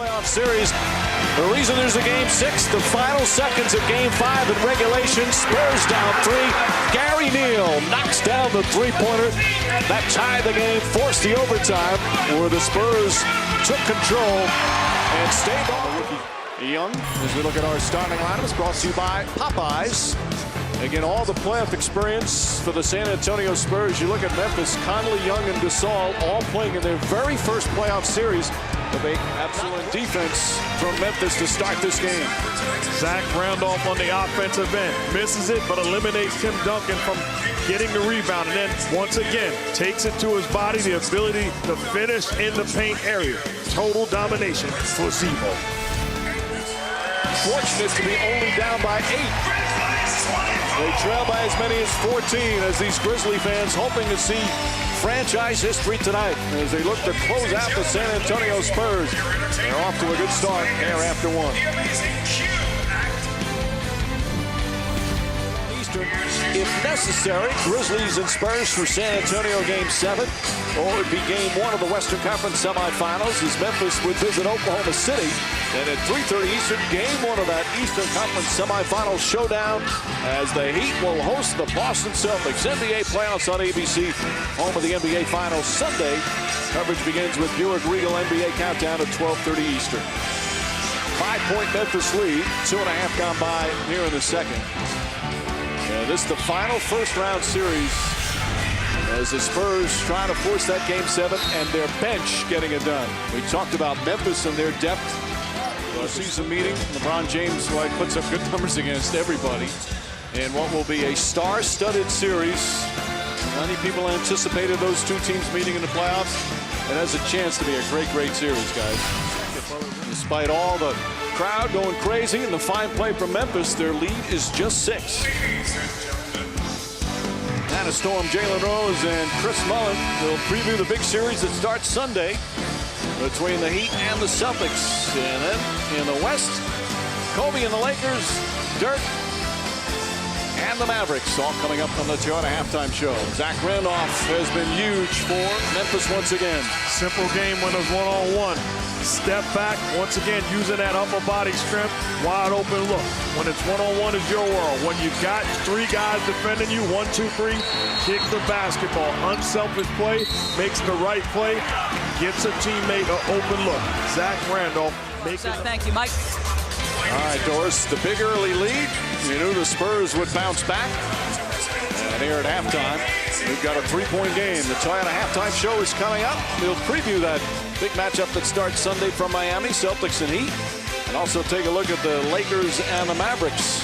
playoff series. The reason there's a Game 6, the final seconds of Game 5 in regulation. Spurs down 3. Gary Neal knocks down the three-pointer. That tied the game, forced the overtime, where the Spurs took control and stayed on. Young, as we look at our starting lineups, brought to you by Popeyes. Again, all the playoff experience for the San Antonio Spurs. You look at Memphis, Conley, Young, and Gasol all playing in their very first playoff series. With an excellent defense from Memphis to start this game. Zach Randolph on the offensive end. Misses it, but eliminates Tim Duncan from getting the rebound. And then, once again, takes it to his body, the ability to finish in the paint area. Total domination for Zebo. Fortunate to be only down by 8. They trail by as many as 14 as these Grizzly fans hoping to see franchise history tonight as they look to close out the San Antonio Spurs. They're off to a good start here after one. Eastern, if necessary, Grizzlies and Spurs for San Antonio Game 7. Or it would be Game 1 of the Western Conference semifinals as Memphis would visit Oklahoma City. And at 3:30 Eastern, Game 1 of that Eastern Conference semifinal showdown as the Heat will host the Boston Celtics. NBA playoffs on ABC, home of the NBA Finals Sunday. Coverage begins with Buick Regal NBA Countdown at 12:30 Eastern. 5-point Memphis lead, 2.5 gone by here in the second. And this is the final first-round series as the Spurs trying to force that Game 7 and their bench getting it done. We talked about Memphis and their depth. A season meeting, LeBron James puts up good numbers against everybody in what will be a star-studded series. Many people anticipated those two teams meeting in the playoffs. It has a chance to be a great series, guys. Despite all the crowd going crazy and the fine play from Memphis, their lead is just 6. Anna Storm, Jalen Rose, and Chris Mullin will preview the big series that starts Sunday between the Heat and the Celtics. And then in the West, Kobe and the Lakers, Dirk and the Mavericks, all coming up on the Toyota halftime show. Zach Randolph has been huge for Memphis once again. Simple game when it's one-on-one. Step back, once again, using that upper body strength, wide open look. When it's one-on-one is your world. When you've got 3 guys defending you, 1, 2, 3, kick the basketball. Unselfish play, makes the right play, gets a teammate an open look. Zach Randolph makes it. Thank you, Mike. All right, Doris, the big early lead. You knew the Spurs would bounce back. And here at halftime, we've got a 3-point game. The Toyota halftime show is coming up. We'll preview that big matchup that starts Sunday from Miami, Celtics and Heat. And also take a look at the Lakers and the Mavericks.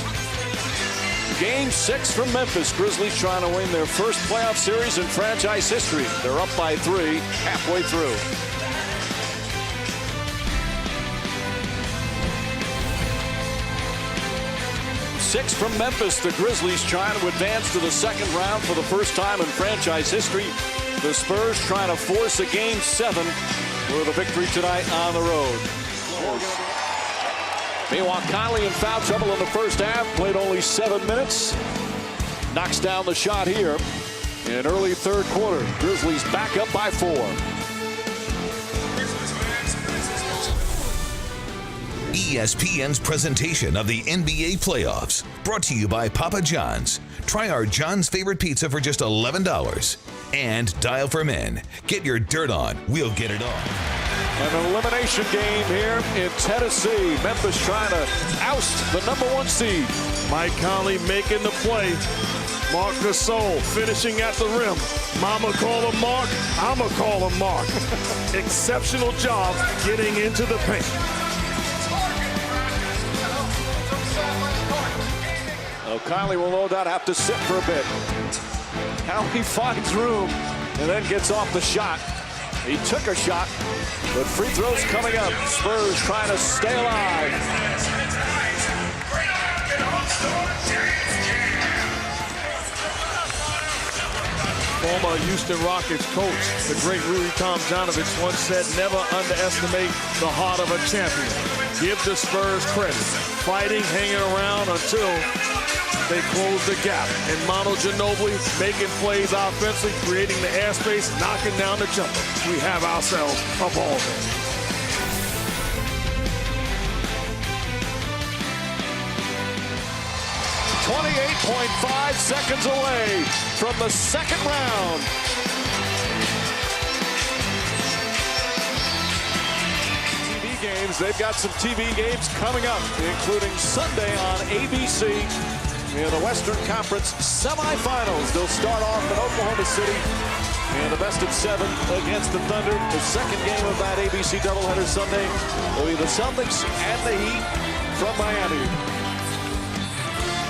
Game 6 from Memphis. Grizzlies trying to win their first playoff series in franchise history. They're up by 3 halfway through. Six from Memphis. The Grizzlies trying to advance to the second round for the first time in franchise history. The Spurs trying to force a Game 7 with a victory tonight on the road. Meanwhile, Conley in foul trouble in the first half. Played only 7 minutes. Knocks down the shot here in early third quarter. Grizzlies back up by 4. ESPN's presentation of the NBA playoffs, brought to you by Papa John's. Try our John's favorite pizza for just $11. And Dial for Men. Get your dirt on, we'll get it on. An elimination game here in Tennessee. Memphis trying to oust the #1 seed. Mike Conley making the play. Marc Gasol finishing at the rim. Mama call him Mark, I'ma call him Mark. Exceptional job getting into the paint. Conley will no doubt have to sit for a bit. How he finds room and then gets off the shot. He took a shot, but free throws coming up. Spurs trying to stay alive. Former Houston Rockets coach, the great Rudy Tomjanovich, once said, never underestimate the heart of a champion. Give the Spurs credit. Fighting, hanging around until they close the gap. And Manu Ginobili making plays offensively, creating the airspace, knocking down the jumper. We have ourselves a ball game. 3.5 seconds away from the second round. TV games, they've got some TV games coming up, including Sunday on ABC in the Western Conference semifinals. They'll start off in Oklahoma City and the best of 7 against the Thunder. The second game of that ABC doubleheader Sunday will be the Celtics and the Heat from Miami.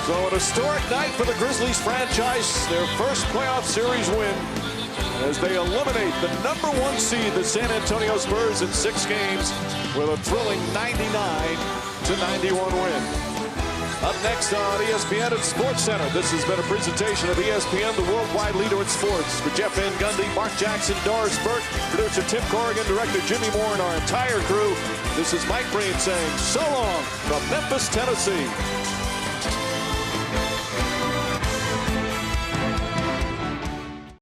So an historic night for the Grizzlies franchise, their first playoff series win as they eliminate the #1 seed, the San Antonio Spurs, in 6 games with a thrilling 99-91 win. Up next on ESPN at Sports Center, this has been a presentation of ESPN, the worldwide leader in sports. For Jeff Van Gundy, Mark Jackson, Doris Burke, producer Tim Corrigan, director Jimmy Moore, and our entire crew, this is Mike Breen saying so long from Memphis, Tennessee.